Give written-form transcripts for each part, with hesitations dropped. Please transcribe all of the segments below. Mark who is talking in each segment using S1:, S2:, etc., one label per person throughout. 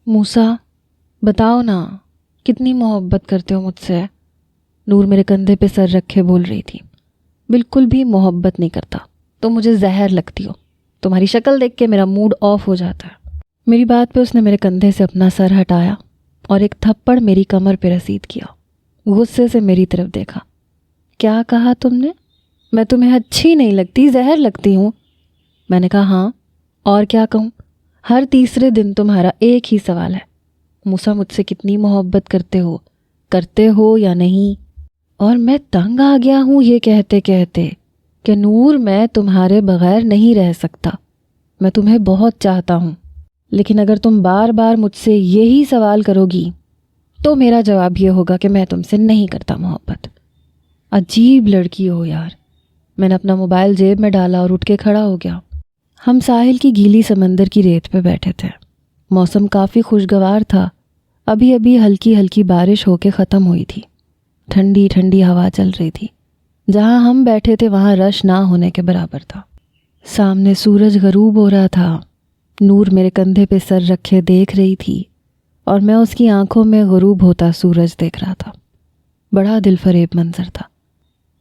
S1: موسیٰ بتاؤ نا، کتنی محبت کرتے ہو مجھ سے؟ نور میرے کندھے پہ سر رکھے بول رہی تھی۔ بالکل بھی محبت نہیں کرتا، تو مجھے زہر لگتی ہو۔ تمہاری شکل دیکھ کے میرا موڈ آف ہو جاتا ہے۔ میری بات پہ اس نے میرے کندھے سے اپنا سر ہٹایا اور ایک تھپڑ میری کمر پہ رسید کیا۔ غصے سے میری طرف دیکھا۔ کیا کہا تم نے؟ میں تمہیں اچھی نہیں لگتی، زہر لگتی ہوں؟ میں نے کہا ہاں، اور کیا کہوں؟ ہر تیسرے دن تمہارا ایک ہی سوال ہے، موسیٰ مجھ سے کتنی محبت کرتے ہو یا نہیں؟ اور میں تنگ آ گیا ہوں یہ کہتے کہتے کہ نور میں تمہارے بغیر نہیں رہ سکتا۔ میں تمہیں بہت چاہتا ہوں، لیکن اگر تم بار بار مجھ سے یہی سوال کرو گی تو میرا جواب یہ ہوگا کہ میں تم سے نہیں کرتا محبت۔ عجیب لڑکی ہو یار۔ میں نے اپنا موبائل جیب میں ڈالا اور اٹھ کے کھڑا ہو گیا۔ ہم ساحل کی گیلی سمندر کی ریت پہ بیٹھے تھے۔ موسم کافی خوشگوار تھا۔ ابھی ابھی ہلکی ہلکی بارش ہو کے ختم ہوئی تھی۔ ٹھنڈی ٹھنڈی ہوا چل رہی تھی۔ جہاں ہم بیٹھے تھے وہاں رش نہ ہونے کے برابر تھا۔ سامنے سورج غروب ہو رہا تھا۔ نور میرے کندھے پہ سر رکھے دیکھ رہی تھی اور میں اس کی آنکھوں میں غروب ہوتا سورج دیکھ رہا تھا۔ بڑا دل فریب منظر تھا۔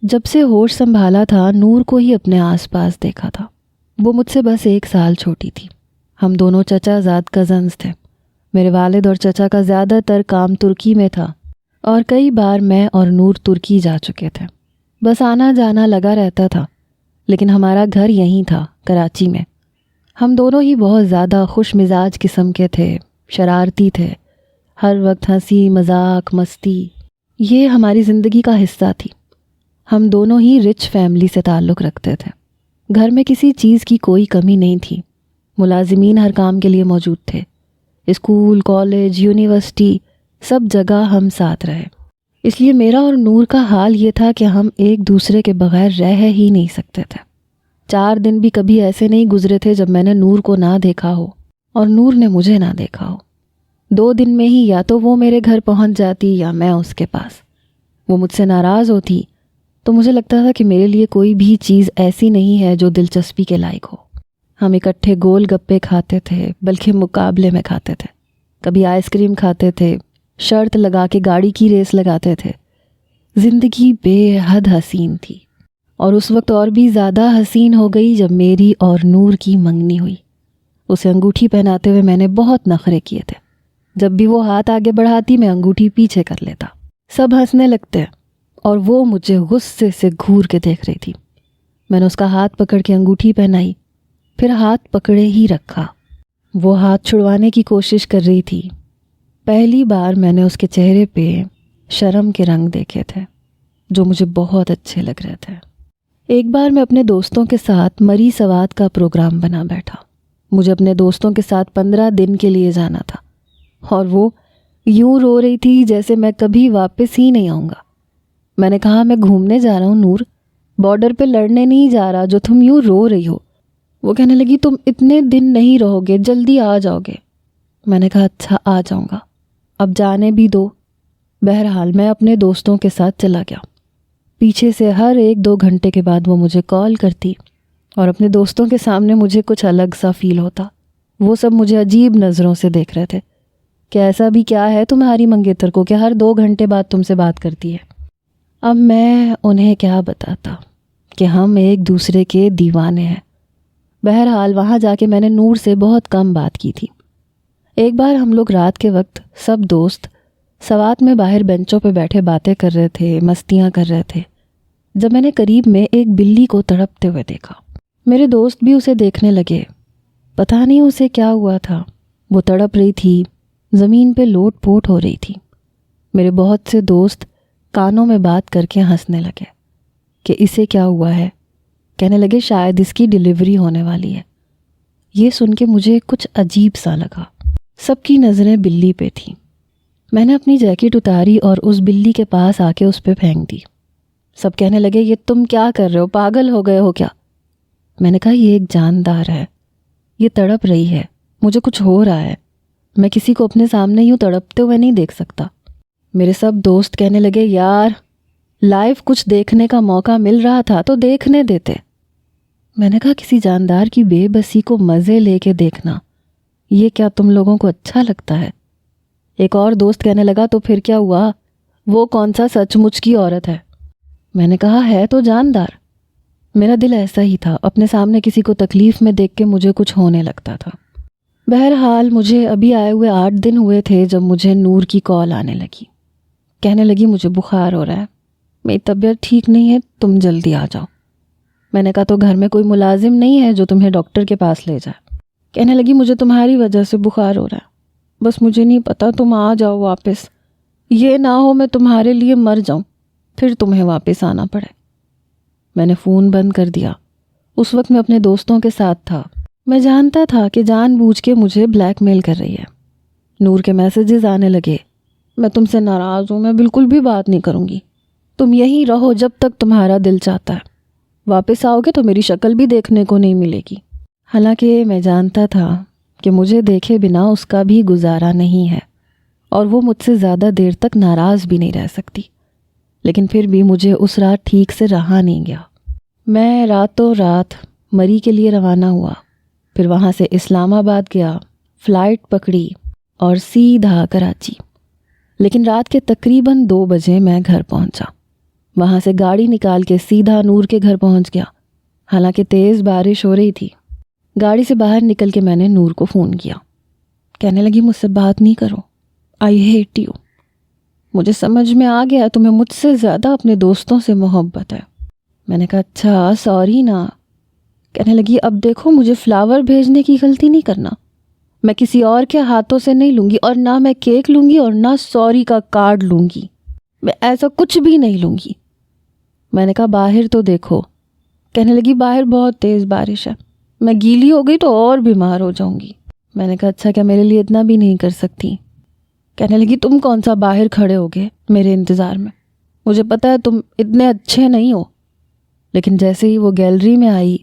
S1: جب سے ہوش سنبھالا تھا نور کو ہی اپنے آس پاس دیکھا تھا۔ وہ مجھ سے بس 1 سال چھوٹی تھی۔ ہم دونوں چچا زاد کزنز تھے۔ میرے والد اور چچا کا زیادہ تر کام ترکی میں تھا اور کئی بار میں اور نور ترکی جا چکے تھے۔ بس آنا جانا لگا رہتا تھا، لیکن ہمارا گھر یہیں تھا، کراچی میں۔ ہم دونوں ہی بہت زیادہ خوش مزاج قسم کے تھے، شرارتی تھے۔ ہر وقت ہنسی مذاق مستی یہ ہماری زندگی کا حصہ تھی۔ ہم دونوں ہی رچ فیملی سے تعلق رکھتے تھے۔ گھر میں کسی چیز کی کوئی کمی نہیں تھی۔ ملازمین ہر کام کے لیے موجود تھے۔ اسکول، کالج، یونیورسٹی، سب جگہ ہم ساتھ رہے۔ اس لیے میرا اور نور کا حال یہ تھا کہ ہم ایک دوسرے کے بغیر رہ ہی نہیں سکتے تھے۔ 4 دن بھی کبھی ایسے نہیں گزرے تھے جب میں نے نور کو نہ دیکھا ہو اور نور نے مجھے نہ دیکھا ہو۔ 2 دن میں ہی یا تو وہ میرے گھر پہنچ جاتی یا میں اس کے پاس۔ وہ مجھ سے ناراض ہوتی تو مجھے لگتا تھا کہ میرے لیے کوئی بھی چیز ایسی نہیں ہے جو دلچسپی کے لائق ہو۔ ہم اکٹھے گول گپے کھاتے تھے، بلکہ مقابلے میں کھاتے تھے۔ کبھی آئس کریم کھاتے تھے، شرط لگا کے گاڑی کی ریس لگاتے تھے۔ زندگی بے حد حسین تھی، اور اس وقت اور بھی زیادہ حسین ہو گئی جب میری اور نور کی منگنی ہوئی۔ اسے انگوٹھی پہناتے ہوئے میں نے بہت نخرے کیے تھے۔ جب بھی وہ ہاتھ آگے بڑھاتی میں انگوٹھی پیچھے کر لیتا۔ سب ہنسنے لگتے اور وہ مجھے غصے سے گھور کے دیکھ رہی تھی۔ میں نے اس کا ہاتھ پکڑ کے انگوٹھی پہنائی، پھر ہاتھ پکڑے ہی رکھا۔ وہ ہاتھ چھڑوانے کی کوشش کر رہی تھی۔ پہلی بار میں نے اس کے چہرے پہ شرم کے رنگ دیکھے تھے جو مجھے بہت اچھے لگ رہے تھے۔ ایک بار میں اپنے دوستوں کے ساتھ مری سوات کا پروگرام بنا بیٹھا۔ مجھے اپنے دوستوں کے ساتھ 15 دن کے لیے جانا تھا، اور وہ یوں رو رہی تھی جیسے میں کبھی واپس ہی نہیں آؤں گا۔ میں نے کہا میں گھومنے جا رہا ہوں نور، بارڈر پہ لڑنے نہیں جا رہا جو تم یوں رو رہی ہو۔ وہ کہنے لگی تم اتنے دن نہیں رہو گے، جلدی آ جاؤ گے۔ میں نے کہا اچھا آ جاؤں گا، اب جانے بھی دو۔ بہرحال میں اپنے دوستوں کے ساتھ چلا گیا۔ پیچھے سے ہر 1-2 گھنٹے کے بعد وہ مجھے کال کرتی اور اپنے دوستوں کے سامنے مجھے کچھ الگ سا فیل ہوتا۔ وہ سب مجھے عجیب نظروں سے دیکھ رہے تھے کہ ایسا بھی کیا ہے تمہاری منگیتر کو کہ ہر 2 گھنٹے بعد تم سے بات کرتی ہے۔ اب میں انہیں کیا بتاتا کہ ہم ایک دوسرے کے دیوانے ہیں۔ بہرحال وہاں جا کے میں نے نور سے بہت کم بات کی تھی۔ ایک بار ہم لوگ رات کے وقت سب دوست سوات میں باہر بینچوں پہ بیٹھے باتیں کر رہے تھے، مستیاں کر رہے تھے، جب میں نے قریب میں ایک بلی کو تڑپتے ہوئے دیکھا۔ میرے دوست بھی اسے دیکھنے لگے۔ پتہ نہیں اسے کیا ہوا تھا، وہ تڑپ رہی تھی، زمین پہ لوٹ پوٹ ہو رہی تھی۔ میرے بہت سے دوست کانوں میں بات کر کے ہنسنے لگے کہ اسے کیا ہوا ہے۔ کہنے لگے شاید اس کی ڈیلیوری ہونے والی ہے۔ یہ سن کے مجھے کچھ عجیب سا لگا۔ سب کی نظریں بلی پہ تھیں۔ میں نے اپنی جیکٹ اتاری اور اس بلی کے پاس آ کے اس پہ پھینک دی۔ سب کہنے لگے یہ تم کیا کر رہے ہو، پاگل ہو گئے ہو کیا؟ میں نے کہا یہ ایک جاندار ہے، یہ تڑپ رہی ہے، مجھے کچھ ہو رہا ہے، میں کسی کو اپنے سامنے یوں تڑپتے ہوئے نہیں دیکھ سکتا۔ میرے سب دوست کہنے لگے یار لائیو کچھ دیکھنے کا موقع مل رہا تھا تو دیکھنے دیتے۔ میں نے کہا کسی جاندار کی بے بسی کو مزے لے کے دیکھنا یہ کیا تم لوگوں کو اچھا لگتا ہے؟ ایک اور دوست کہنے لگا تو پھر کیا ہوا، وہ کون سا سچ مچ کی عورت ہے؟ میں نے کہا ہے تو جاندار۔ میرا دل ایسا ہی تھا، اپنے سامنے کسی کو تکلیف میں دیکھ کے مجھے کچھ ہونے لگتا تھا۔ بہرحال مجھے ابھی آئے ہوئے 8 دن ہوئے تھے جب مجھے نور کی کال آنے لگی، کہنے لگی مجھے بخار ہو رہا ہے، میری طبیعت ٹھیک نہیں ہے، تم جلدی آ جاؤ۔ میں نے کہا تو گھر میں کوئی ملازم نہیں ہے جو تمہیں ڈاکٹر کے پاس لے جائے؟ کہنے لگی مجھے تمہاری وجہ سے بخار ہو رہا ہے، بس مجھے نہیں پتا، تم آ جاؤ واپس، یہ نہ ہو میں تمہارے لیے مر جاؤں پھر تمہیں واپس آنا پڑے۔ میں نے فون بند کر دیا۔ اس وقت میں اپنے دوستوں کے ساتھ تھا۔ میں جانتا تھا کہ جان بوجھ کے مجھے بلیک میل کر رہی ہے۔ نور کے میسیجز آنے لگے، میں تم سے ناراض ہوں، میں بالکل بھی بات نہیں کروں گی، تم یہیں رہو جب تک تمہارا دل چاہتا ہے، واپس آؤ گے تو میری شکل بھی دیکھنے کو نہیں ملے گی۔ حالانکہ میں جانتا تھا کہ مجھے دیکھے بنا اس کا بھی گزارا نہیں ہے اور وہ مجھ سے زیادہ دیر تک ناراض بھی نہیں رہ سکتی، لیکن پھر بھی مجھے اس رات ٹھیک سے رہا نہیں گیا۔ میں راتوں رات مری کے لیے روانہ ہوا، پھر وہاں سے اسلام آباد گیا، فلائٹ پکڑی اور سیدھا کراچی۔ لیکن رات کے تقریباً 2 بجے میں گھر پہنچا، وہاں سے گاڑی نکال کے سیدھا نور کے گھر پہنچ گیا۔ حالانکہ تیز بارش ہو رہی تھی۔ گاڑی سے باہر نکل کے میں نے نور کو فون کیا، کہنے لگی مجھ سے بات نہیں کرو، آئی ہیٹ یو۔ مجھے سمجھ میں آ گیا تمہیں مجھ سے زیادہ اپنے دوستوں سے محبت ہے۔ میں نے کہا اچھا سوری نا۔ کہنے لگی اب دیکھو مجھے فلاور بھیجنے کی غلطی نہیں کرنا، میں کسی اور کے ہاتھوں سے نہیں لوں گی، اور نہ میں کیک لوں گی اور نہ سوری کا کارڈ لوں گی، میں ایسا کچھ بھی نہیں لوں گی۔ میں نے کہا باہر تو دیکھو۔ کہنے لگی باہر بہت تیز بارش ہے، میں گیلی ہو گئی تو اور بیمار ہو جاؤں گی۔ میں نے کہا اچھا کیا میرے لیے اتنا بھی نہیں کر سکتی؟ کہنے لگی تم کون سا باہر کھڑے ہوگے میرے انتظار میں، مجھے پتا ہے تم اتنے اچھے نہیں ہو۔ لیکن جیسے ہی وہ گیلری میں آئی،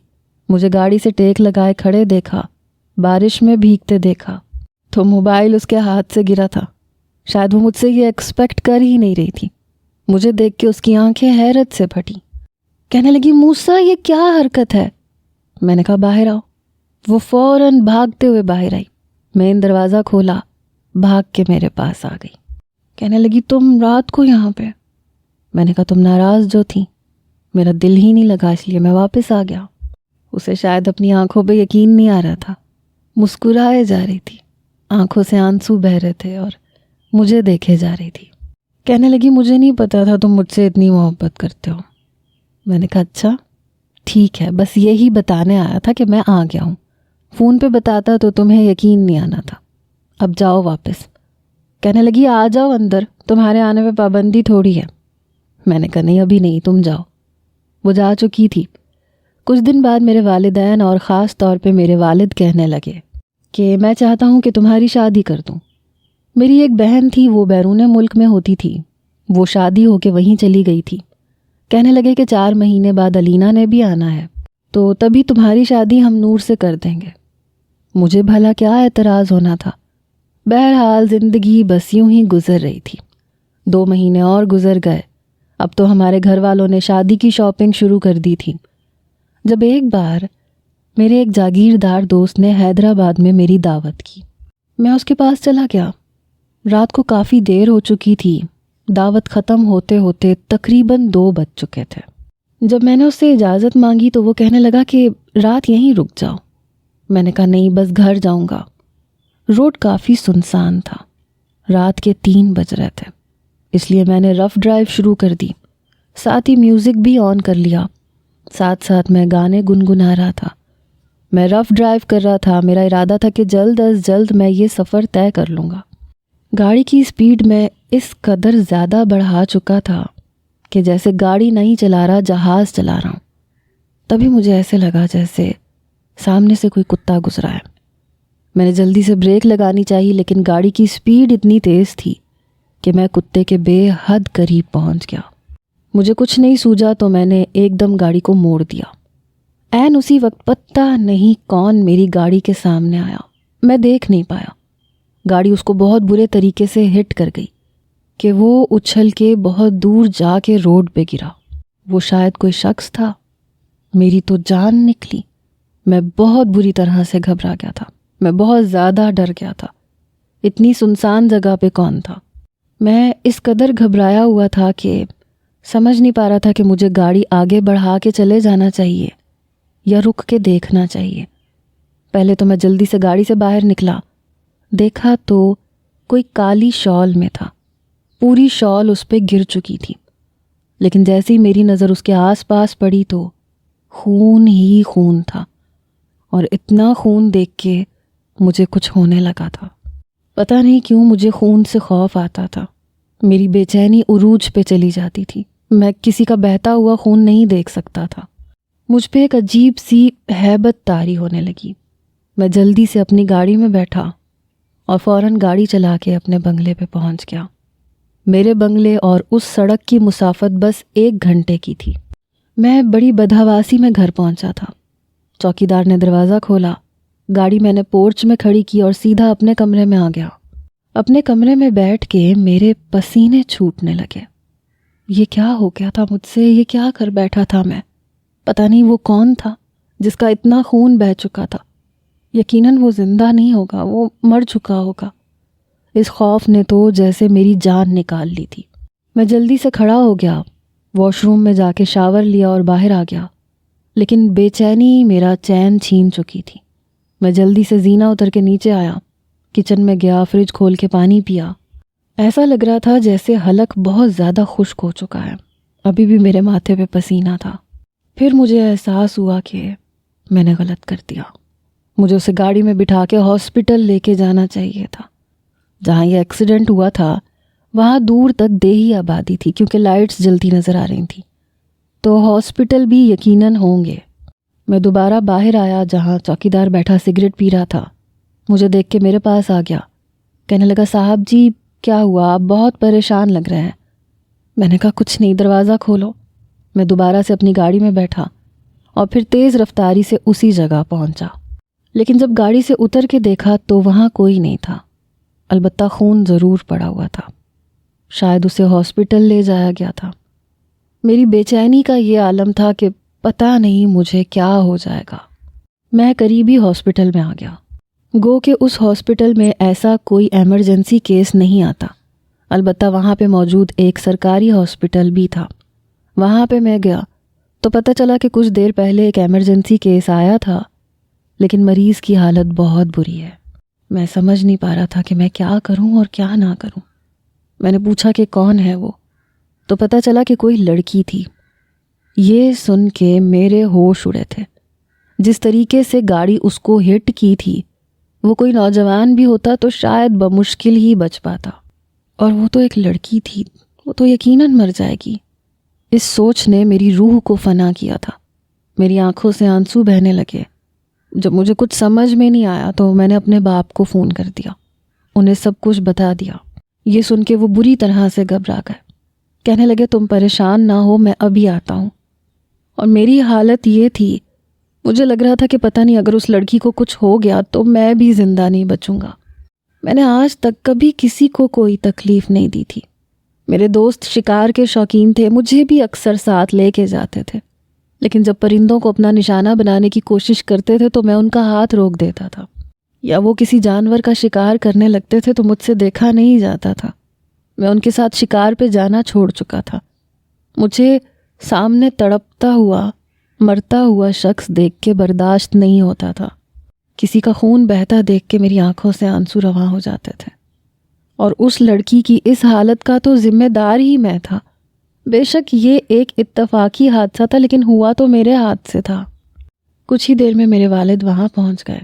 S1: مجھے گاڑی سے ٹیک لگائے کھڑے دیکھا، بارش میں بھیگتے دیکھا، تو موبائل اس کے ہاتھ سے گرا تھا۔ شاید وہ مجھ سے یہ ایکسپیکٹ کر ہی نہیں رہی تھی۔ مجھے دیکھ کے اس کی آنکھیں حیرت سے پھٹی۔ کہنے لگی موسیٰ یہ کیا حرکت ہے؟ میں نے کہا باہر آؤ۔ وہ فوراً بھاگتے ہوئے باہر آئی، مین دروازہ کھولا، بھاگ کے میرے پاس آ گئی۔ کہنے لگی تم رات کو یہاں پہ؟ میں نے کہا تم ناراض جو تھی، میرا دل ہی نہیں لگا اس لیے میں واپس آ گیا۔ اسے شاید اپنی آنکھوں پہ یقین نہیں آ رہا تھا، مسکرائے جا رہی تھی، آنکھوں سے آنسو بہہ رہے تھے اور مجھے دیکھے جا رہی تھی۔ کہنے لگی مجھے نہیں پتا تھا تم مجھ سے اتنی محبت کرتے ہو۔ میں نے کہا اچھا ٹھیک ہے، بس یہی بتانے آیا تھا کہ میں آ گیا ہوں، فون پہ بتاتا تو تمہیں یقین نہیں آنا تھا، اب جاؤ واپس۔ کہنے لگی آ جاؤ اندر، تمہارے آنے پہ پابندی تھوڑی ہے۔ میں نے کہا نہیں ابھی نہیں، تم جاؤ۔ وہ جا چکی تھی۔ کچھ دن بعد میرے والدین اور خاص طور پہ میرے والد کہنے لگے کہ میں چاہتا ہوں کہ تمہاری شادی کر دوں۔ میری ایک بہن تھی، وہ بیرون ملک میں ہوتی تھی، وہ شادی ہو کے وہیں چلی گئی تھی۔ کہنے لگے کہ 4 مہینے بعد علینا نے بھی آنا ہے، تو تبھی تمہاری شادی ہم نور سے کر دیں گے۔ مجھے بھلا کیا اعتراض ہونا تھا۔ بہرحال زندگی بس یوں ہی گزر رہی تھی۔ 2 مہینے اور گزر گئے۔ اب تو ہمارے گھر والوں نے شادی کی شاپنگ شروع کر دی تھی، جب ایک بار میرے ایک جاگیردار دوست نے حیدرآباد میں میری دعوت کی۔ میں اس کے پاس چلا گیا۔ رات کو کافی دیر ہو چکی تھی، دعوت ختم ہوتے ہوتے تقریباً 2 بج چکے تھے۔ جب میں نے اس سے اجازت مانگی تو وہ کہنے لگا کہ رات یہیں رک جاؤ۔ میں نے کہا نہیں، بس گھر جاؤں گا۔ روڈ کافی سنسان تھا، رات کے 3 بج رہے تھے، اس لیے میں نے رف ڈرائیو شروع کر دی، ساتھ ہی میوزک بھی آن کر لیا، ساتھ ساتھ میں گانے گنگنا رہا تھا۔ میں رف ڈرائیو کر رہا تھا، میرا ارادہ تھا کہ جلد از جلد میں یہ سفر طے کر لوں گا۔ گاڑی کی سپیڈ میں اس قدر زیادہ بڑھا چکا تھا کہ جیسے گاڑی نہیں چلا رہا، جہاز چلا رہا ہوں۔ تبھی مجھے ایسے لگا جیسے سامنے سے کوئی کتا گزرا ہے۔ میں نے جلدی سے بریک لگانی چاہی، لیکن گاڑی کی سپیڈ اتنی تیز تھی کہ میں کتے کے بے حد قریب پہنچ گیا۔ مجھے کچھ نہیں سوجا تو میں نے ایک دم گاڑی کو موڑ دیا۔ عین اسی وقت پتہ نہیں کون میری گاڑی کے سامنے آیا، میں دیکھ نہیں پایا۔ گاڑی اس کو بہت برے طریقے سے ہٹ کر گئی کہ وہ اچھل کے بہت دور جا کے روڈ پہ گرا۔ وہ شاید کوئی شخص تھا۔ میری تو جان نکلی۔ میں بہت بری طرح سے گھبرا گیا تھا۔ میں بہت زیادہ ڈر گیا تھا۔ اتنی سنسان جگہ پہ کون تھا؟ میں اس قدر گھبرایا ہوا تھا کہ سمجھ نہیں پا رہا تھا کہ مجھے گاڑی آگے بڑھا کے چلے جانا چاہیے یا رک کے دیکھنا چاہیے۔ پہلے تو میں جلدی سے گاڑی سے باہر نکلا، دیکھا تو کوئی کالی شال میں تھا، پوری شال اس پہ گر چکی تھی، لیکن جیسے ہی میری نظر اس کے آس پاس پڑی تو خون ہی خون تھا، اور اتنا خون دیکھ کے مجھے کچھ ہونے لگا تھا۔ پتہ نہیں کیوں مجھے خون سے خوف آتا تھا، میری بے چینی عروج پہ چلی جاتی تھی، میں کسی کا بہتا ہوا خون نہیں دیکھ سکتا تھا۔ مجھ پہ ایک عجیب سی ہیبت طاری ہونے لگی۔ میں جلدی سے اپنی گاڑی میں بیٹھا اور فوراً گاڑی چلا کے اپنے بنگلے پہ پہنچ گیا۔ میرے بنگلے اور اس سڑک کی مسافت بس 1 گھنٹے کی تھی۔ میں بڑی بدحواسی میں گھر پہنچا تھا۔ چوکیدار نے دروازہ کھولا، گاڑی میں نے پورچ میں کھڑی کی اور سیدھا اپنے کمرے میں آ گیا۔ اپنے کمرے میں بیٹھ کے میرے پسینے چھوٹنے لگے۔ یہ کیا ہو گیا تھا مجھ سے؟ یہ کیا کر بیٹھا تھا میں؟ پتہ نہیں وہ کون تھا جس کا اتنا خون بہہ چکا تھا۔ یقیناً وہ زندہ نہیں ہوگا، وہ مر چکا ہوگا۔ اس خوف نے تو جیسے میری جان نکال لی تھی۔ میں جلدی سے کھڑا ہو گیا، واش روم میں جا کے شاور لیا اور باہر آ گیا، لیکن بے چینی میرا چین چھین چکی تھی۔ میں جلدی سے زینہ اتر کے نیچے آیا، کچن میں گیا، فریج کھول کے پانی پیا۔ ایسا لگ رہا تھا جیسے حلق بہت زیادہ خشک ہو چکا ہے، ابھی بھی میرے ماتھے پہ پسینہ تھا۔ پھر مجھے احساس ہوا کہ میں نے غلط کر دیا۔ مجھے اسے گاڑی میں بٹھا کے ہاسپٹل لے کے جانا چاہیے تھا۔ جہاں یہ ایکسیڈنٹ ہوا تھا وہاں دور تک دیہی آبادی تھی، کیونکہ لائٹس جلتی نظر آ رہی تھیں، تو ہاسپٹل بھی یقیناً ہوں گے۔ میں دوبارہ باہر آیا جہاں چوکیدار بیٹھا سگریٹ پی رہا تھا۔ مجھے دیکھ کے میرے پاس آ گیا، کہنے لگا صاحب جی کیا ہوا؟ آپ بہت پریشان لگ رہے ہیں۔ میں نے کہا کچھ نہیں، دروازہ کھولو۔ میں دوبارہ سے اپنی گاڑی میں بیٹھا اور پھر تیز رفتاری سے اسی جگہ پہنچا، لیکن جب گاڑی سے اتر کے دیکھا تو وہاں کوئی نہیں تھا، البتہ خون ضرور پڑا ہوا تھا۔ شاید اسے ہاسپٹل لے جایا گیا تھا۔ میری بے چینی کا یہ عالم تھا کہ پتہ نہیں مجھے کیا ہو جائے گا۔ میں قریبی ہاسپٹل میں آ گیا، گو کہ اس ہاسپٹل میں ایسا کوئی ایمرجنسی کیس نہیں آتا، البتہ وہاں پہ موجود ایک سرکاری ہاسپٹل بھی تھا۔ وہاں پہ میں گیا تو پتہ چلا کہ کچھ دیر پہلے ایک ایمرجنسی کیس آیا تھا، لیکن مریض کی حالت بہت بری ہے۔ میں سمجھ نہیں پا رہا تھا کہ میں کیا کروں اور کیا نہ کروں۔ میں نے پوچھا کہ کون ہے وہ، تو پتہ چلا کہ کوئی لڑکی تھی۔ یہ سن کے میرے ہوش اڑے تھے۔ جس طریقے سے گاڑی اس کو ہٹ کی تھی، وہ کوئی نوجوان بھی ہوتا تو شاید بمشکل ہی بچ پاتا، اور وہ تو ایک لڑکی تھی، وہ تو یقیناً مر جائے گی۔ اس سوچ نے میری روح کو فنا کیا تھا۔ میری آنکھوں سے آنسو بہنے لگے۔ جب مجھے کچھ سمجھ میں نہیں آیا تو میں نے اپنے باپ کو فون کر دیا، انہیں سب کچھ بتا دیا۔ یہ سن کے وہ بری طرح سے گھبرا گئے، کہنے لگے تم پریشان نہ ہو، میں ابھی آتا ہوں۔ اور میری حالت یہ تھی، مجھے لگ رہا تھا کہ پتہ نہیں اگر اس لڑکی کو کچھ ہو گیا تو میں بھی زندہ نہیں بچوں گا۔ میں نے آج تک کبھی کسی کو کوئی تکلیف نہیں دی تھی۔ میرے دوست شکار کے شوقین تھے، مجھے بھی اکثر ساتھ لے کے جاتے تھے، لیکن جب پرندوں کو اپنا نشانہ بنانے کی کوشش کرتے تھے تو میں ان کا ہاتھ روک دیتا تھا، یا وہ کسی جانور کا شکار کرنے لگتے تھے تو مجھ سے دیکھا نہیں جاتا تھا۔ میں ان کے ساتھ شکار پہ جانا چھوڑ چکا تھا۔ مجھے سامنے تڑپتا ہوا مرتا ہوا شخص دیکھ کے برداشت نہیں ہوتا تھا۔ کسی کا خون بہتا دیکھ کے میری آنکھوں سے آنسو رواں ہو جاتے تھے، اور اس لڑکی کی اس حالت کا تو ذمہ دار ہی میں تھا۔ بے شک یہ ایک اتفاقی حادثہ تھا، لیکن ہوا تو میرے ہاتھ سے تھا۔ کچھ ہی دیر میں میرے والد وہاں پہنچ گئے۔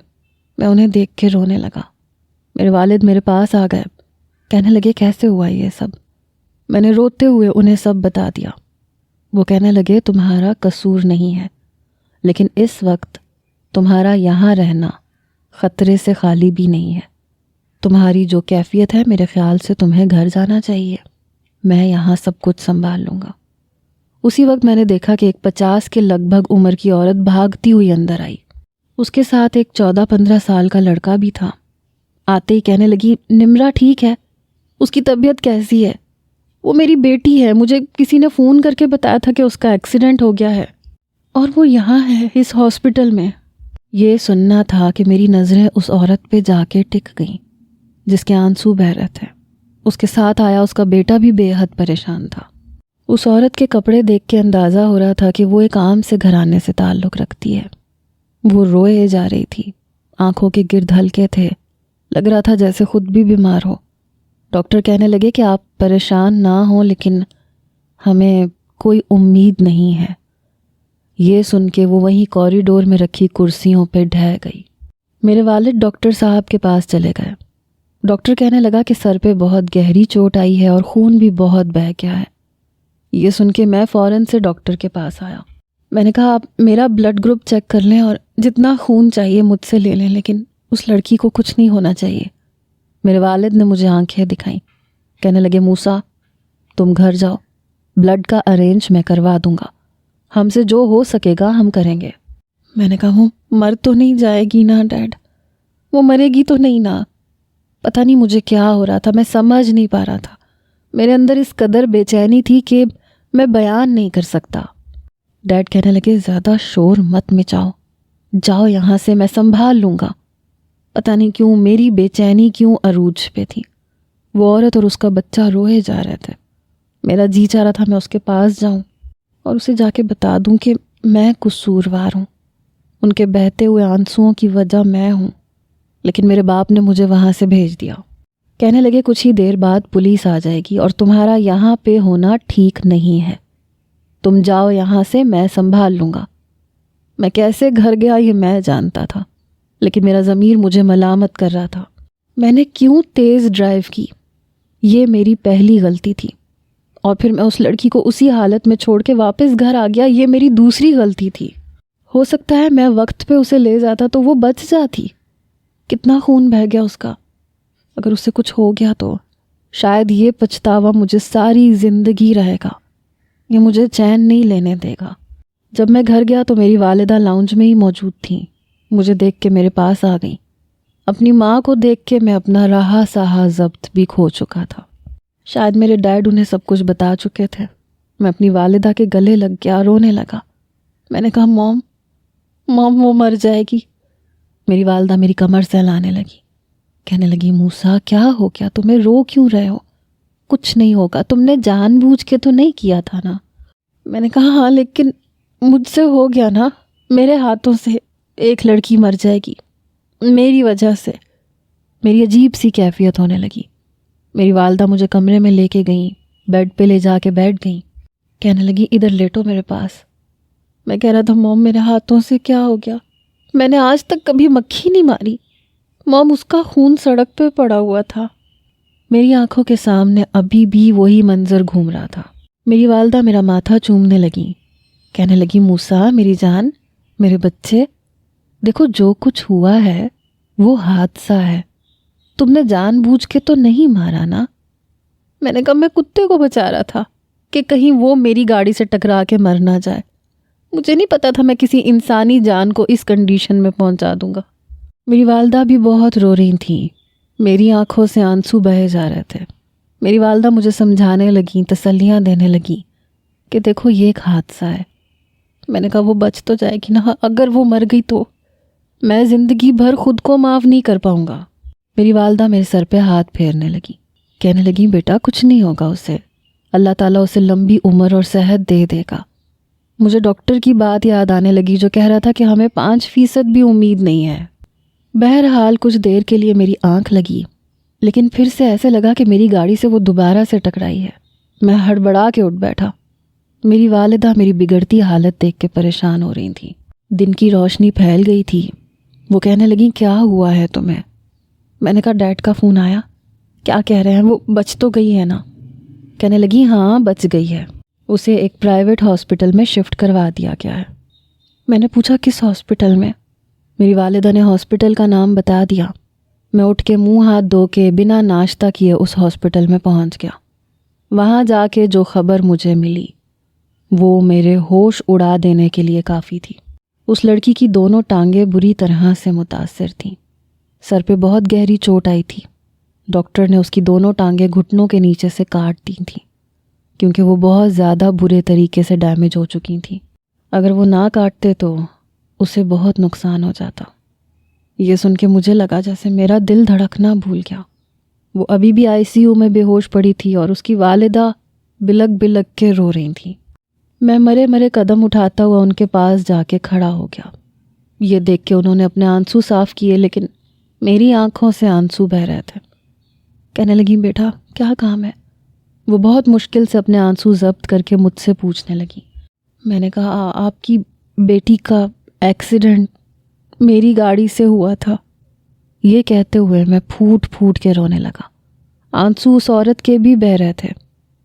S1: میں انہیں دیکھ کے رونے لگا۔ میرے والد میرے پاس آ گئے، کہنے لگے کیسے ہوا یہ سب؟ میں نے روتے ہوئے انہیں سب بتا دیا۔ وہ کہنے لگے تمہارا قصور نہیں ہے، لیکن اس وقت تمہارا یہاں رہنا خطرے سے خالی بھی نہیں ہے۔ تمہاری جو کیفیت ہے، میرے خیال سے تمہیں گھر جانا چاہیے، میں یہاں سب کچھ سنبھال لوں گا۔ اسی وقت میں نے دیکھا کہ ایک 50 کے لگ بھگ عمر کی عورت بھاگتی ہوئی اندر آئی۔ اس کے ساتھ ایک 14-15 سال کا لڑکا بھی تھا۔ آتے ہی کہنے لگی نمرا ٹھیک ہے؟ اس کی طبیعت کیسی ہے؟ وہ میری بیٹی ہے، مجھے کسی نے فون کر کے بتایا تھا کہ اس کا ایکسیڈنٹ ہو گیا ہے اور وہ یہاں ہے اس ہاسپٹل میں۔ یہ سننا تھا کہ میری نظریں اس عورت پہ جا کے ٹک گئیں جس کے آنسو بہہ رہے تھے۔ اس کے ساتھ آیا اس کا بیٹا بھی بے حد پریشان تھا۔ اس عورت کے کپڑے دیکھ کے اندازہ ہو رہا تھا کہ وہ ایک عام سے گھرانے سے تعلق رکھتی ہے۔ وہ روئے جا رہی تھی، آنکھوں کے گرد ہلکے تھے، لگ رہا تھا جیسے خود بھی بیمار ہو۔ ڈاکٹر کہنے لگے کہ آپ پریشان نہ ہوں، لیکن ہمیں کوئی امید نہیں ہے۔ یہ سن کے وہ وہیں کوریڈور میں رکھی کرسیوں پہ ڈھہ گئی۔ میرے والد ڈاکٹر صاحب کے پاس چلے گئے۔ ڈاکٹر کہنے لگا کہ سر پہ بہت گہری چوٹ آئی ہے اور خون بھی بہت بہہ گیا ہے۔ یہ سن کے میں فوراً سے ڈاکٹر کے پاس آیا۔ میں نے کہا آپ میرا بلڈ گروپ چیک کر لیں اور جتنا خون چاہیے مجھ سے لے لیں، لیکن اس لڑکی کو کچھ نہیں ہونا چاہیے۔ میرے والد نے مجھے آنکھیں دکھائیں، کہنے لگے موسیٰ تم گھر جاؤ، بلڈ کا ارینج میں کروا دوں گا، ہم سے جو ہو سکے گا ہم کریں گے۔ میں نے کہا وہ مر تو نہیں جائے گی نا ڈیڈ؟ وہ مرے گی تو نہیں نا؟ پتہ نہیں مجھے کیا ہو رہا تھا، میں سمجھ نہیں پا رہا تھا۔ میرے اندر اس قدر بے چینی تھی کہ میں بیان نہیں کر سکتا۔ ڈیڈ کہنے لگے زیادہ شور مت مچاؤ، جاؤ یہاں سے، میں سنبھال لوں گا۔ پتہ نہیں کیوں میری بے چینی کیوں عروج پہ تھی۔ وہ عورت اور اس کا بچہ روئے جا رہے تھے۔ میرا جی چاہ رہا تھا میں اس کے پاس جاؤں اور اسے جا کے بتا دوں کہ میں قصوروار ہوں، ان کے بہتے ہوئے آنسوؤں کی وجہ میں ہوں، لیکن میرے باپ نے مجھے وہاں سے بھیج دیا۔ کہنے لگے کچھ ہی دیر بعد پولیس آ جائے گی اور تمہارا یہاں پہ ہونا ٹھیک نہیں ہے، تم جاؤ یہاں سے، میں سنبھال لوں گا۔ میں کیسے گھر گیا یہ میں جانتا تھا، لیکن میرا ضمیر مجھے ملامت کر رہا تھا۔ میں نے کیوں تیز ڈرائیو کی؟ یہ میری پہلی غلطی تھی، اور پھر میں اس لڑکی کو اسی حالت میں چھوڑ کے واپس گھر آ گیا، یہ میری دوسری غلطی تھی۔ ہو سکتا ہے میں وقت پہ اسے لے جاتا تو وہ بچ جاتی۔ کتنا خون بہہ گیا اس کا، اگر اسے کچھ ہو گیا تو شاید یہ پچھتاوا مجھے ساری زندگی رہے گا، یہ مجھے چین نہیں لینے دے گا۔ جب میں گھر گیا تو میری والدہ لاؤنج میں ہی موجود تھیں، مجھے دیکھ کے میرے پاس آ گئیں۔ اپنی ماں کو دیکھ کے میں اپنا رہا سہا ضبط بھی کھو چکا تھا۔ شاید میرے ڈیڈ انہیں سب کچھ بتا چکے تھے۔ میں اپنی والدہ کے گلے لگ گیا، رونے لگا۔ میں نے کہا موم وہ مر جائے گی۔ میری والدہ میری کمر سہلانے لگی، کہنے لگی موسیٰ کیا ہو گیا، تمہیں رو کیوں رہے ہو؟ کچھ نہیں ہوگا، تم نے جان بوجھ کے تو نہیں کیا تھا نا؟ میں نے کہا ہاں لیکن مجھ سے ہو گیا نا، میرے ہاتھوں سے ایک لڑکی مر جائے گی میری وجہ سے۔ میری عجیب سی کیفیت ہونے لگی۔ میری والدہ مجھے کمرے میں لے کے گئیں، بیڈ پہ لے جا کے بیٹھ گئیں، کہنے لگی ادھر لیٹو میرے پاس۔ میں کہہ رہا تھا موم میرے ہاتھوں سے کیا ہو گیا، میں نے آج تک کبھی مکھی نہیں ماری۔ موم اس کا خون سڑک پہ پڑا ہوا تھا۔ میری آنکھوں کے سامنے ابھی بھی وہی منظر گھوم رہا تھا۔ میری والدہ میرا ماتھا چومنے لگیں، کہنے لگی موسیٰ میری جان، میرے بچے، دیکھو جو کچھ ہوا ہے وہ حادثہ ہے، تم نے جان بوجھ کے تو نہیں مارا نا؟ میں نے کہا میں کتے کو بچا رہا تھا کہ کہیں وہ میری گاڑی سے ٹکرا کے مر نہ جائے، مجھے نہیں پتا تھا میں کسی انسانی جان کو اس کنڈیشن میں پہنچا دوں گا۔ میری والدہ بھی بہت رو رہی تھیں، میری آنکھوں سے آنسو بہے جا رہے تھے۔ میری والدہ مجھے سمجھانے لگیں، تسلیاں دینے لگیں کہ دیکھو یہ ایک حادثہ ہے۔ میں نے کہا وہ بچ تو جائے گی نا، اگر وہ مر گئی تو میں زندگی بھر خود کو معاف نہیں کر پاؤں گا۔ میری والدہ میرے سر پہ ہاتھ پھیرنے لگی، کہنے لگیں بیٹا کچھ نہیں ہوگا اسے، اللہ تعالیٰ اسے لمبی عمر اور صحت دے دے گا۔ مجھے ڈاکٹر کی بات یاد آنے لگی جو کہہ رہا تھا کہ ہمیں 5% بھی امید نہیں ہے۔ بہرحال کچھ دیر کے لیے میری آنکھ لگی، لیکن پھر سے ایسے لگا کہ میری گاڑی سے وہ دوبارہ سے ٹکرائی ہے۔ میں ہڑبڑا کے اٹھ بیٹھا۔ میری والدہ میری بگڑتی حالت دیکھ کے پریشان ہو رہی تھیں۔ دن کی روشنی پھیل گئی تھی۔ وہ کہنے لگیں کیا ہوا ہے تمہیں؟ میں نے کہا ڈیڈ کا فون آیا، کیا کہہ رہے ہیں، وہ بچ تو گئی ہے نا؟ کہنے لگی ہاں بچ گئی ہے، اسے ایک پرائیویٹ ہاسپٹل میں شفٹ کروا دیا گیا ہے۔ میں نے پوچھا کس ہاسپٹل میں؟ میری والدہ نے ہاسپٹل کا نام بتا دیا۔ میں اٹھ کے منہ ہاتھ دھو کے بنا ناشتہ کیے اس ہاسپٹل میں پہنچ گیا۔ وہاں جا کے جو خبر مجھے ملی وہ میرے ہوش اڑا دینے کے لیے کافی تھی۔ اس لڑکی کی دونوں ٹانگیں بری طرح سے متاثر تھیں، سر پہ بہت گہری چوٹ آئی تھی۔ ڈاکٹر نے اس کی دونوں ٹانگیں گھٹنوں کے نیچے سے کاٹ دی تھیں کیونکہ وہ بہت زیادہ برے طریقے سے ڈیمیج ہو چکی تھیں۔ اگر وہ نہ کاٹتے تو اسے بہت نقصان ہو جاتا۔ یہ سن کے مجھے لگا جیسے میرا دل دھڑکنا بھول گیا۔ وہ ابھی بھی ICU میں بے ہوش پڑی تھی اور اس کی والدہ بلک بلک کے رو رہی تھی۔ میں مرے مرے قدم اٹھاتا ہوا ان کے پاس جا کے کھڑا ہو گیا۔ یہ دیکھ کے انہوں نے اپنے آنسو صاف کیے، لیکن میری آنکھوں سے آنسو بہہ رہے تھے۔ کہنے لگی بیٹا کیا کام ہے؟ وہ بہت مشکل سے اپنے آنسو ضبط کر کے مجھ سے پوچھنے لگی۔ میں نے کہا آپ کی بیٹی کا ایکسیڈنٹ میری گاڑی سے ہوا تھا۔ یہ کہتے ہوئے میں پھوٹ پھوٹ کے رونے لگا۔ آنسو اس عورت کے بھی بہہ رہے تھے۔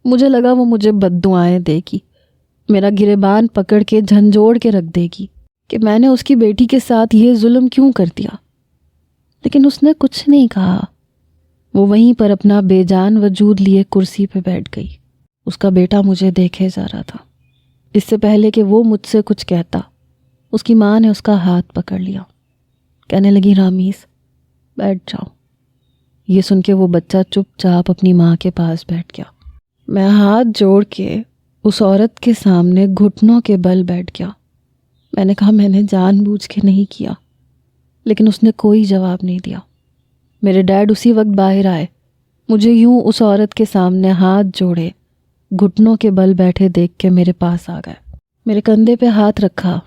S1: مجھے لگا وہ مجھے بددعائیں دے گی، میرا گریبان پکڑ کے جھنجھوڑ کے رکھ دے گی کہ میں نے اس کی بیٹی کے ساتھ یہ ظلم کیوں کر دیا۔ لیکن اس نے کچھ نہیں کہا۔ وہ وہیں پر اپنا بے جان وجود لیے کرسی پہ بیٹھ گئی۔ اس کا بیٹا مجھے دیکھے جا رہا تھا۔ اس سے پہلے کہ وہ مجھ سے کچھ کہتا، اس کی ماں نے اس کا ہاتھ پکڑ لیا۔ کہنے لگی رامیز بیٹھ جاؤ۔ یہ سن کے وہ بچہ چپ چاپ اپنی ماں کے پاس بیٹھ گیا۔ میں ہاتھ جوڑ کے اس عورت کے سامنے گھٹنوں کے بل بیٹھ گیا۔ میں نے کہا میں نے جان بوجھ کے نہیں کیا، لیکن اس نے کوئی جواب نہیں دیا۔ میرے ڈیڈ اسی وقت باہر آئے، مجھے یوں اس عورت کے سامنے ہاتھ جوڑے گھٹنوں کے بل بیٹھے دیکھ کے میرے پاس آ گئے۔ میرے کندھے پہ ہاتھ رکھا،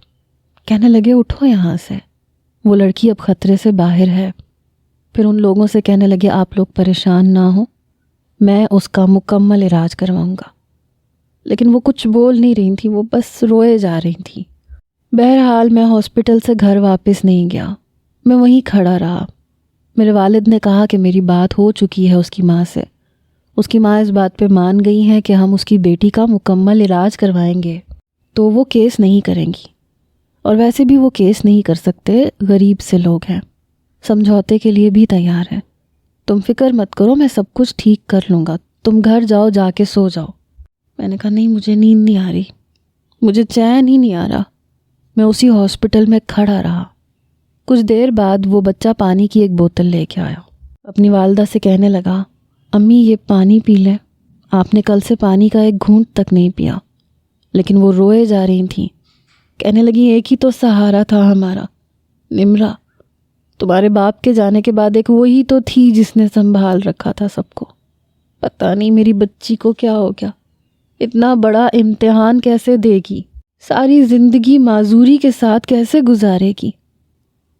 S1: کہنے لگے اٹھو یہاں سے، وہ لڑکی اب خطرے سے باہر ہے۔ پھر ان لوگوں سے کہنے لگے آپ لوگ پریشان نہ ہوں، میں اس کا مکمل علاج کرواؤں گا۔ لیکن وہ کچھ بول نہیں رہی تھی، وہ بس روئے جا رہی تھی۔ بہرحال میں ہاسپٹل سے گھر واپس نہیں گیا، میں وہیں کھڑا رہا۔ میرے والد نے کہا کہ میری بات ہو چکی ہے اس کی ماں سے۔ اس کی ماں اس بات پہ مان گئی ہیں کہ ہم اس کی بیٹی کا مکمل علاج کروائیں گے، تو وہ کیس نہیں کریں گی، اور ویسے بھی وہ کیس نہیں کر سکتے، غریب سے لوگ ہیں، سمجھوتے کے لیے بھی تیار ہیں۔ تم فکر مت کرو، میں سب کچھ ٹھیک کر لوں گا، تم گھر جاؤ، جا کے سو جاؤ۔ میں نے کہا نہیں، مجھے نیند نہیں آ رہی، مجھے چین ہی نہیں آ رہا۔ میں اسی ہاسپٹل میں کھڑا رہا۔ کچھ دیر بعد وہ بچہ پانی کی ایک بوتل لے کے آیا، اپنی والدہ سے کہنے لگا امی یہ پانی پی لیں، آپ نے کل سے پانی کا ایک گھونٹ تک نہیں پیا۔ لیکن وہ روئے جا رہی تھیں۔ کہنے لگی ایک ہی تو سہارا تھا ہمارا، نمرا، تمہارے باپ کے جانے کے بعد ایک وہی تو تھی جس نے سنبھال رکھا تھا سب کو۔ پتہ نہیں میری بچی کو کیا ہو گیا، اتنا بڑا امتحان کیسے دے گی، ساری زندگی معذوری کے ساتھ کیسے گزارے گی۔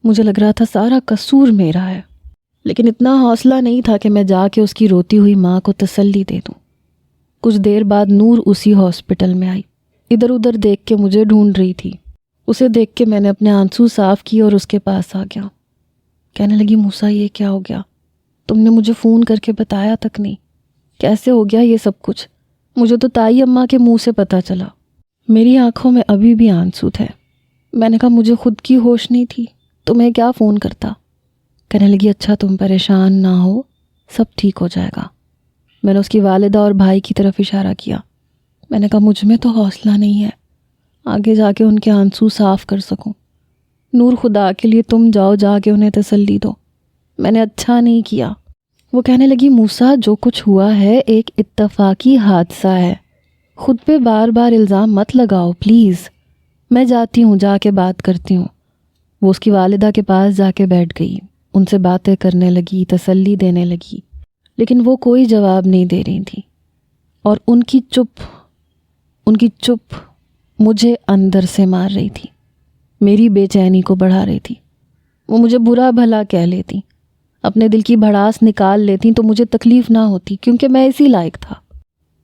S1: مجھے لگ رہا تھا سارا قصور میرا ہے، لیکن اتنا حوصلہ نہیں تھا کہ میں جا کے اس کی روتی ہوئی ماں کو تسلی دے دوں۔ کچھ دیر بعد نور اسی ہاسپٹل میں آئی، ادھر ادھر دیکھ کے مجھے ڈھونڈ رہی تھی۔ اسے دیکھ کے میں نے اپنے آنسو صاف کیے اور اس کے پاس آ گیا۔ کہنے لگی موسیٰ یہ کیا ہو گیا، تم نے مجھے فون کر کے بتایا تک نہیں، کیسے ہو گیا یہ سب کچھ؟ مجھے تو تائی اماں کے منہ سے پتہ چلا۔ میری آنکھوں میں ابھی بھی آنسو تھے۔ میں نے کہا مجھے خود کی ہوش نہیں تھی، تمہیں کیا فون کرتا؟ کہنے لگی اچھا تم پریشان نہ ہو، سب ٹھیک ہو جائے گا۔ میں نے اس کی والدہ اور بھائی کی طرف اشارہ کیا۔ میں نے کہا مجھ میں تو حوصلہ نہیں ہے آگے جا کے ان کے آنسو صاف کر سکوں۔ نور خدا کے لیے تم جاؤ، جا کے انہیں تسلی دو، میں نے اچھا نہیں کیا۔ وہ کہنے لگی موسیٰ جو کچھ ہوا ہے ایک اتفاقی حادثہ ہے، خود پہ بار بار الزام مت لگاؤ پلیز، میں جاتی ہوں، جا کے بات کرتی ہوں۔ وہ اس کی والدہ کے پاس جا کے بیٹھ گئی، ان سے باتیں کرنے لگی، تسلی دینے لگی، لیکن وہ کوئی جواب نہیں دے رہی تھی، اور ان کی چپ مجھے اندر سے مار رہی تھی، میری بے چینی کو بڑھا رہی تھی۔ وہ مجھے برا بھلا کہہ لیتی، اپنے دل کی بھڑاس نکال لیتی تو مجھے تکلیف نہ ہوتی، کیونکہ میں اسی لائق تھا۔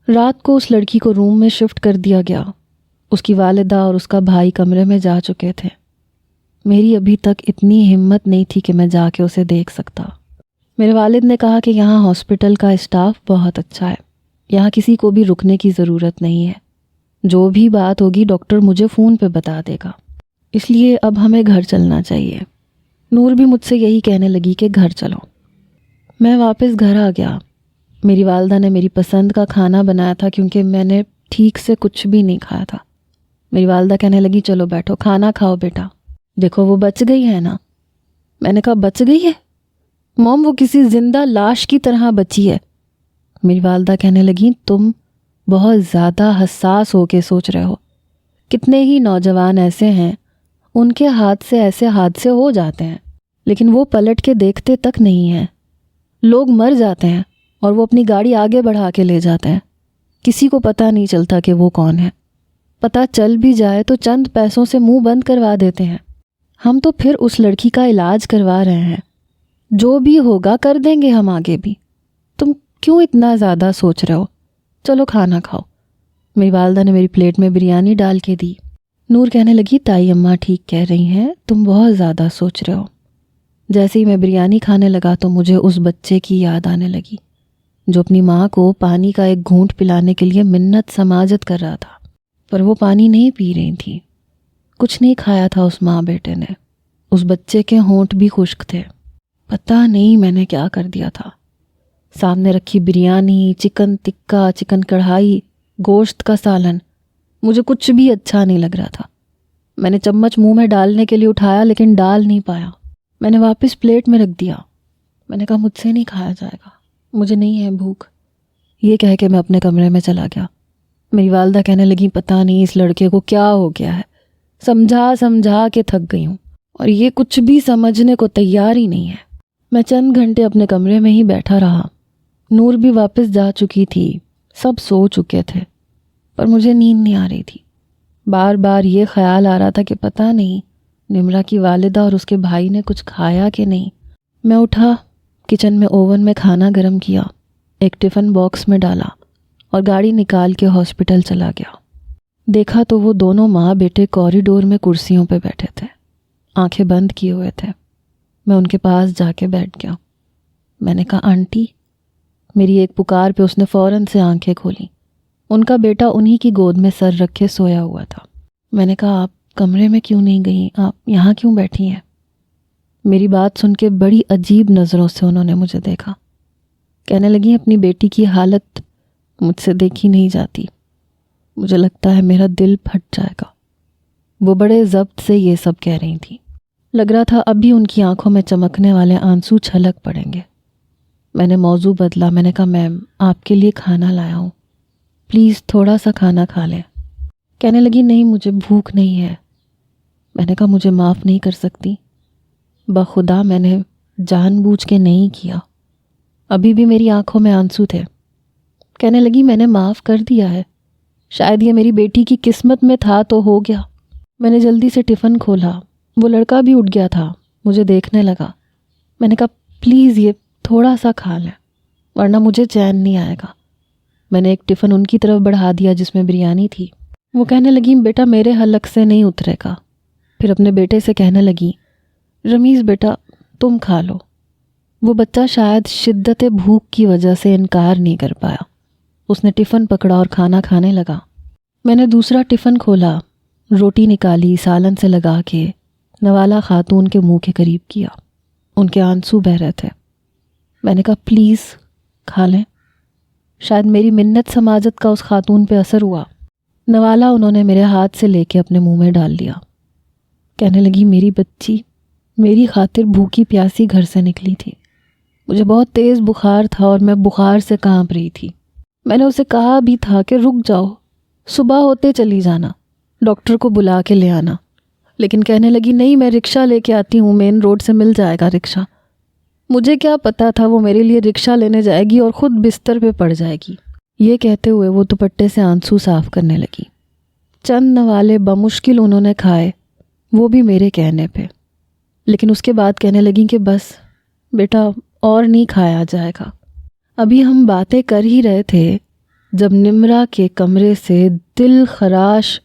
S1: رات کو اس لڑکی کو روم میں شفٹ کر دیا گیا، اس کی والدہ اور اس کا بھائی کمرے میں جا چکے تھے۔ میری ابھی تک اتنی ہمت نہیں تھی کہ میں جا کے اسے دیکھ سکتا۔ میرے والد نے کہا کہ یہاں ہاسپٹل کا اسٹاف بہت اچھا ہے، یہاں کسی کو بھی رکنے کی ضرورت نہیں ہے، جو بھی بات ہوگی ڈاکٹر مجھے فون پہ بتا دے گا، اس لیے اب ہمیں گھر چلنا چاہیے۔ نور بھی مجھ سے یہی کہنے لگی کہ گھر چلو۔ میں واپس گھر آ گیا۔ میری والدہ نے میری پسند کا کھانا بنایا تھا، کیونکہ میں نے ٹھیک سے کچھ بھی نہیں کھایا تھا۔ میری والدہ کہنے لگی چلو بیٹھو، کھانا کھاؤ بیٹا، دیکھو وہ بچ گئی ہے نا۔ میں نے کہا بچ گئی ہے موم؟ وہ کسی زندہ لاش کی طرح بچی ہے۔ میری والدہ کہنے لگی تم بہت زیادہ حساس ہو کے سوچ رہے ہو، کتنے ہی نوجوان ایسے ہیں ان کے ہاتھ سے ایسے حادثے ہو جاتے ہیں لیکن وہ پلٹ کے دیکھتے تک نہیں ہیں۔ لوگ مر جاتے ہیں اور وہ اپنی گاڑی آگے بڑھا کے لے جاتے ہیں، کسی کو پتہ نہیں چلتا کہ وہ کون ہے۔ پتہ چل بھی جائے تو چند پیسوں سے منہ بند کروا دیتے ہیں۔ ہم تو پھر اس لڑکی کا علاج کروا رہے ہیں، جو بھی ہوگا کر دیں گے ہم آگے بھی۔ تم کیوں اتنا زیادہ سوچ رہے ہو؟ چلو کھانا کھاؤ۔ میری والدہ نے میری پلیٹ میں بریانی ڈال کے دی۔ نور کہنے لگی تائی اماں ٹھیک کہہ رہی ہیں، تم بہت زیادہ سوچ رہے ہو۔ جیسے ہی میں بریانی کھانے لگا تو مجھے اس بچے کی یاد آنے لگی جو اپنی ماں کو پانی کا ایک گھونٹ پلانے کے لیے منت سماجت کر رہا تھا، پر وہ پانی نہیں پی رہی تھی۔ کچھ نہیں کھایا تھا اس ماں بیٹے نے، اس بچے کے ہونٹ بھی خشک تھے۔ پتہ نہیں میں نے کیا کر دیا تھا۔ سامنے رکھی بریانی، چکن ٹکا، چکن کڑھائی، گوشت کا سالن، مجھے کچھ بھی اچھا نہیں لگ رہا تھا۔ میں نے چمچ منہ میں ڈالنے کے لیے اٹھایا لیکن ڈال نہیں پایا۔ میں نے واپس پلیٹ میں رکھ دیا۔ میں نے کہا مجھ سے نہیں کھایا جائے گا، مجھے نہیں ہے بھوک۔ یہ کہہ کے میں اپنے کمرے میں چلا گیا۔ میری والدہ کہنے لگیں پتہ نہیں اس لڑکے کو کیا ہو گیا ہے، سمجھا سمجھا کے تھک گئی ہوں اور یہ کچھ بھی سمجھنے کو تیار ہی نہیں ہے۔ میں چند گھنٹے اپنے کمرے میں ہی بیٹھا رہا۔ نور بھی واپس جا چکی تھی، سب سو چکے تھے، پر مجھے نیند نہیں آ رہی تھی۔ بار بار یہ خیال آ رہا تھا کہ پتہ نہیں نمرا کی والدہ اور اس کے بھائی نے کچھ کھایا کہ نہیں۔ میں اٹھا، کچن میں اوون میں کھانا گرم کیا، ایک ٹفن باکس میں ڈالا اور گاڑی نکال کے ہاسپٹل چلا گیا۔ دیکھا تو وہ دونوں ماں بیٹے کوریڈور میں کرسیوں پہ بیٹھے تھے، آنکھیں بند کیے ہوئے تھے۔ میں ان کے پاس جا کے بیٹھ گیا۔ میں نے کہا آنٹی۔ میری ایک پکار پہ اس نے فوراً سے آنکھیں کھولیں۔ ان کا بیٹا انہی کی گود میں سر رکھے سویا ہوا تھا۔ میں نے کہا آپ کمرے میں کیوں نہیں گئیں، آپ یہاں کیوں بیٹھی ہیں؟ میری بات سن کے بڑی عجیب نظروں سے انہوں نے مجھے دیکھا۔ کہنے لگیں اپنی بیٹی کی حالت مجھ سے دیکھی نہیں جاتی، مجھے لگتا ہے میرا دل پھٹ جائے گا۔ وہ بڑے ضبط سے یہ سب کہہ رہی تھیں، لگ رہا تھا ابھی ان کی آنکھوں میں چمکنے والے آنسو چھلک پڑیں گے۔ میں نے موضوع بدلا، میں نے کہا میم آپ کے لیے کھانا لایا ہوں، پلیز تھوڑا سا کھانا کھا لیں۔ کہنے لگی نہیں مجھے بھوک نہیں ہے۔ میں نے کہا مجھے معاف نہیں کر سکتی؟ بخدا میں نے جان بوجھ کے نہیں کیا، ابھی بھی میری آنکھوں میں آنسو تھے۔ کہنے لگی میں نے معاف کر دیا ہے، شاید یہ میری بیٹی کی قسمت میں تھا تو ہو گیا۔ میں نے جلدی سے ٹفن کھولا، وہ لڑکا بھی اٹھ گیا تھا، مجھے دیکھنے لگا۔ میں نے کہا پلیز یہ تھوڑا سا کھا لیں ورنہ مجھے چین نہیں آئے گا۔ میں نے ایک ٹفن ان کی طرف بڑھا دیا جس میں بریانی تھی۔ وہ کہنے لگیں بیٹا میرے حلق سے نہیں اترے گا۔ پھر اپنے بیٹے سے کہنے لگیں رمیز بیٹا تم کھا لو۔ وہ بچہ شاید شدت بھوک کی وجہ سے انکار نہیں کر پایا، اس نے ٹفن پکڑا اور کھانا کھانے لگا۔ میں نے دوسرا ٹفن کھولا، روٹی نکالی، سالن سے لگا کے نوالا خاتون کے منہ کے قریب کیا۔ ان کے آنسو بہہ رہے تھے۔ میں نے کہا پلیز کھا لیں۔ شاید میری منت سماجت کا اس خاتون پہ اثر ہوا۔ نوالا انہوں نے میرے ہاتھ سے لے کے اپنے منہ میں ڈال دیا۔ کہنے لگی میری بچی میری خاطر بھوکی پیاسی گھر سے نکلی تھی، مجھے بہت تیز بخار تھا اور میں بخار سے کانپ رہی تھی۔ میں نے اسے کہا بھی تھا کہ رک جاؤ، صبح ہوتے چلی جانا، ڈاکٹر کو بلا کے لے آنا، لیکن کہنے لگی نہیں میں رکشہ لے کے آتی ہوں، مین روڈ سے مل جائے گا رکشہ۔ مجھے کیا پتا تھا وہ میرے لیے رکشہ لینے جائے گی اور خود بستر پہ پڑ جائے گی۔ یہ کہتے ہوئے وہ دوپٹے سے آنسو صاف کرنے لگی۔ چند نوالے بمشکل انہوں نے کھائے، وہ بھی میرے کہنے پہ، لیکن اس کے بعد کہنے لگیں کہ بس بیٹا اور نہیں کھایا جائے گا۔ ابھی ہم باتیں کر ہی رہے تھے جب نمرا کے کمرے سے دل خراش